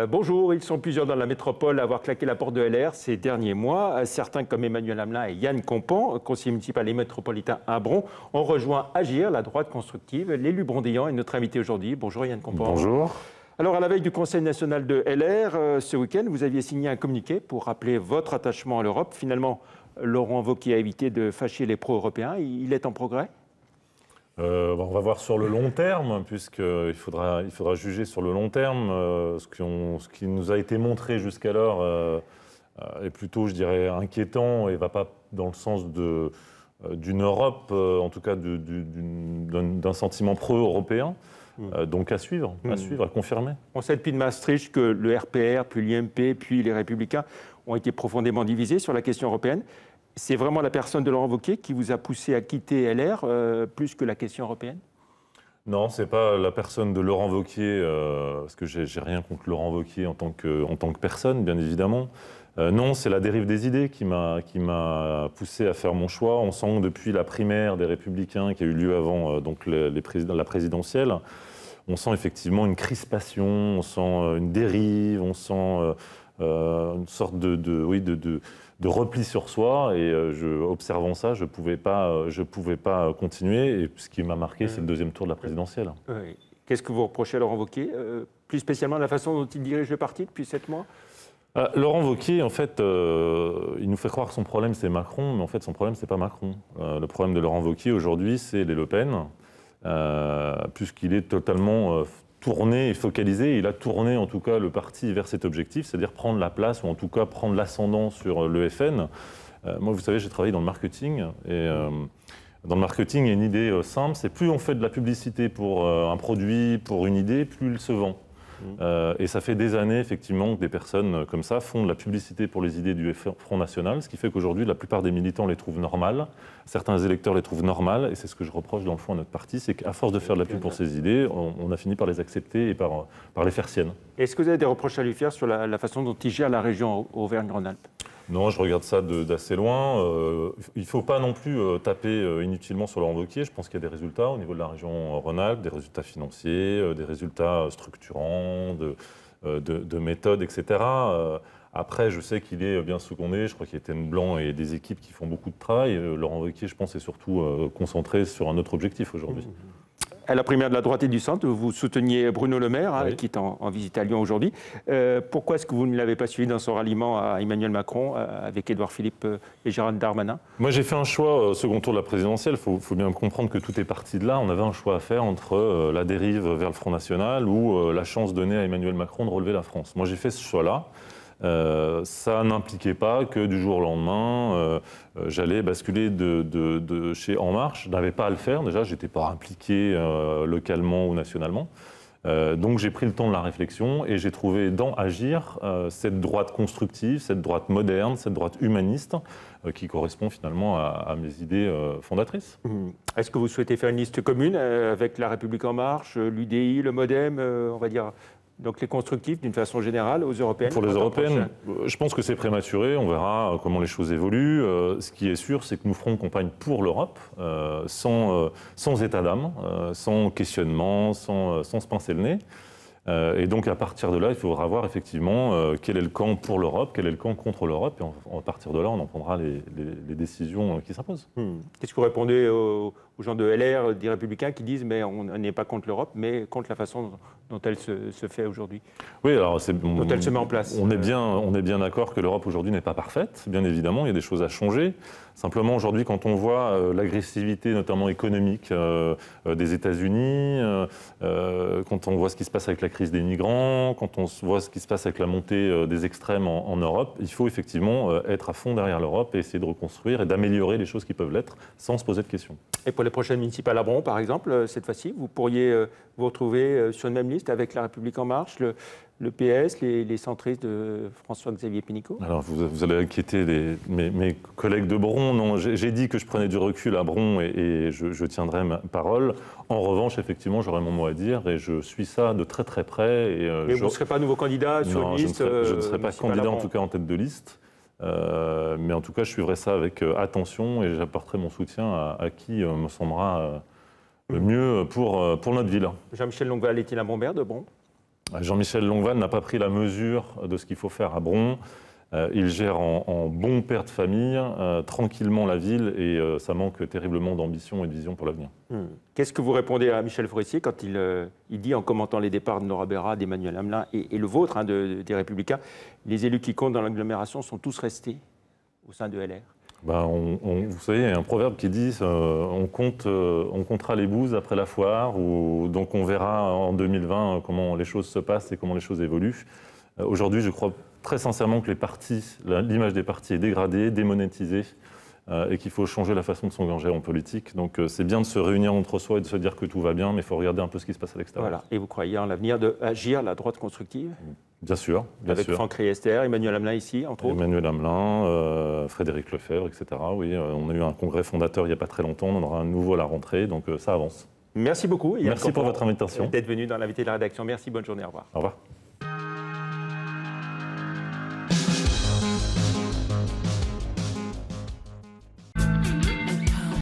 Bonjour, ils sont plusieurs dans la métropole à avoir claqué la porte de LR ces derniers mois. Certains comme Emmanuel Hamelin et Yann Compan, conseiller municipal et métropolitain à Bron, ont rejoint Agir, la droite constructive. L'élu brondéant est notre invité aujourd'hui. Bonjour Yann Compan. Bonjour. Alors à la veille du Conseil national de LR, ce week-end, vous aviez signé un communiqué pour rappeler votre attachement à l'Europe. Finalement, Laurent Wauquiez a évité de fâcher les pro-européens. Il est en progrès ? On va voir sur le long terme, puisqu'il faudra juger sur le long terme. Ce qui nous a été montré jusqu'alors est plutôt, je dirais, inquiétant et ne va pas dans le sens d'une Europe, en tout cas d'un sentiment pro-européen. Donc à suivre, à confirmer. On sait depuis de Maastricht que le RPR, puis l'IMP, puis les Républicains ont été profondément divisés sur la question européenne. C'est vraiment la personne de Laurent Wauquiez qui vous a poussé à quitter LR plus que la question européenne ? Non, ce n'est pas la personne de Laurent Wauquiez, parce que je n'ai rien contre Laurent Wauquiez en tant que personne, bien évidemment. Non, c'est la dérive des idées qui m'a poussé à faire mon choix. On sent que depuis la primaire des Républicains qui a eu lieu avant la présidentielle, on sent effectivement une crispation, on sent une dérive, on sent une sorte de repli sur soi, et observant ça, je pouvais pas continuer. Et ce qui m'a marqué, c'est le deuxième tour de la présidentielle. Oui. Qu'est-ce que vous reprochez à Laurent Wauquiez, plus spécialement la façon dont il dirige le parti depuis 7 mois ? Laurent Wauquiez, en fait, il nous fait croire que son problème, c'est Macron, mais en fait, son problème, c'est pas Macron. Le problème de Laurent Wauquiez, aujourd'hui, c'est les Le Pen, puisqu'il est totalement tourné et focalisé. Il a tourné en tout cas le parti vers cet objectif, c'est-à-dire prendre la place ou en tout cas prendre l'ascendant sur le FN. Moi, vous savez, j'ai travaillé dans le marketing et dans le marketing, il y a une idée simple, c'est plus on fait de la publicité pour un produit, pour une idée, plus il se vend. Et ça fait des années, effectivement, que des personnes comme ça font de la publicité pour les idées du Front National, ce qui fait qu'aujourd'hui, la plupart des militants les trouvent normales, certains électeurs les trouvent normales, et c'est ce que je reproche dans le fond à notre parti, c'est qu'à force de faire de la pub pour ces idées, on a fini par les accepter et par les faire siennes. Est-ce que vous avez des reproches à lui faire sur la façon dont il gère la région Auvergne-Rhône-Alpes ? Non, je regarde ça d'assez loin. Il ne faut pas non plus taper inutilement sur Laurent Wauquiez. Je pense qu'il y a des résultats au niveau de la région Rhône-Alpes, des résultats financiers, des résultats structurants, de méthodes, etc. Après, je sais qu'il est bien secondé. Je crois qu'il y a Étienne Blanc et des équipes qui font beaucoup de travail. Laurent Wauquiez, je pense, est surtout concentré sur un autre objectif aujourd'hui. À la primaire de la droite et du centre, vous souteniez Bruno Le Maire, oui, qui est en visite à Lyon aujourd'hui. Pourquoi est-ce que vous ne l'avez pas suivi dans son ralliement à Emmanuel Macron avec Édouard Philippe et Gérald Darmanin ? Moi, j'ai fait un choix au second tour de la présidentielle. Il faut bien comprendre que tout est parti de là. On avait un choix à faire entre la dérive vers le Front National ou la chance donnée à Emmanuel Macron de relever la France. Moi, j'ai fait ce choix-là. Ça n'impliquait pas que du jour au lendemain, j'allais basculer de chez En Marche. Je n'avais pas à le faire, déjà, je n'étais pas impliqué localement ou nationalement. Donc j'ai pris le temps de la réflexion et j'ai trouvé dans Agir cette droite constructive, cette droite moderne, cette droite humaniste qui correspond finalement à mes idées fondatrices. Est-ce que vous souhaitez faire une liste commune avec La République En Marche, l'UDI, le MoDem, on va dire ? Donc les constructifs, d'une façon générale, aux européennes ? Pour les européennes, je pense que c'est prématuré. On verra comment les choses évoluent. Ce qui est sûr, c'est que nous ferons campagne pour l'Europe, sans état d'âme, sans questionnement, sans se pincer le nez. Et donc à partir de là, il faudra voir effectivement quel est le camp pour l'Europe, quel est le camp contre l'Europe. Et à partir de là, on en prendra les décisions qui s'imposent. Qu'est-ce que vous répondez aux gens de LR, des Républicains, qui disent mais on n'est pas contre l'Europe, mais contre la façon dont elle se fait aujourd'hui ? Oui, alors dont elle se met en place. On est bien d'accord que l'Europe aujourd'hui n'est pas parfaite. Bien évidemment, il y a des choses à changer. Simplement, aujourd'hui, quand on voit l'agressivité, notamment économique, des États-Unis, quand on voit ce qui se passe avec la crise des migrants, quand on voit ce qui se passe avec la montée des extrêmes en Europe, il faut effectivement être à fond derrière l'Europe et essayer de reconstruire et d'améliorer les choses qui peuvent l'être sans se poser de questions. Et pour les prochaines municipales à Bron, par exemple, cette fois-ci, vous pourriez vous retrouver sur une même liste avec La République En Marche, le PS, les centristes de François-Xavier Pénicaud ? Alors, vous allez inquiéter mes collègues de Bron. Non, j'ai dit que je prenais du recul à Bron et je tiendrai ma parole. En revanche, effectivement, j'aurai mon mot à dire et je suis ça de très très près. Mais vous ne serez pas nouveau candidat sur une liste ? Je ne serai pas candidat, en tout cas en tête de liste. Mais en tout cas, je suivrai ça avec attention et j'apporterai mon soutien à qui me semblera le mieux pour notre ville. Jean-Michel Longueval est-il un bon maire de Bron? Jean-Michel Longueval n'a pas pris la mesure de ce qu'il faut faire à Bron. Il gère en bon père de famille, tranquillement la ville, et ça manque terriblement d'ambition et de vision pour l'avenir. Qu'est-ce que vous répondez à Michel Forissier quand il dit, en commentant les départs de Nora Berra, d'Emmanuel Hamelin et le vôtre, des Républicains, les élus qui comptent dans l'agglomération sont tous restés au sein de LR? Vous savez, il y a un proverbe qui dit on comptera les bouses après la foire, donc on verra en 2020 comment les choses se passent et comment les choses évoluent. Aujourd'hui, je crois très sincèrement que l'image des partis est dégradée, démonétisée, et qu'il faut changer la façon de s'engager en politique. Donc c'est bien de se réunir entre soi et de se dire que tout va bien, mais il faut regarder un peu ce qui se passe à l'extérieur. Voilà. Et vous croyez en l'avenir d'Agir, la droite constructive? Bien sûr. Avec Franck Riester, Emmanuel Hamelin ici, entre autres? Emmanuel Hamelin, Frédéric Lefebvre, etc. Oui, on a eu un congrès fondateur il n'y a pas très longtemps, on en aura un nouveau à la rentrée, donc ça avance. Merci beaucoup. Merci pour votre invitation. D'être venu dans l'invité de la rédaction. Merci, bonne journée, au revoir. Au revoir.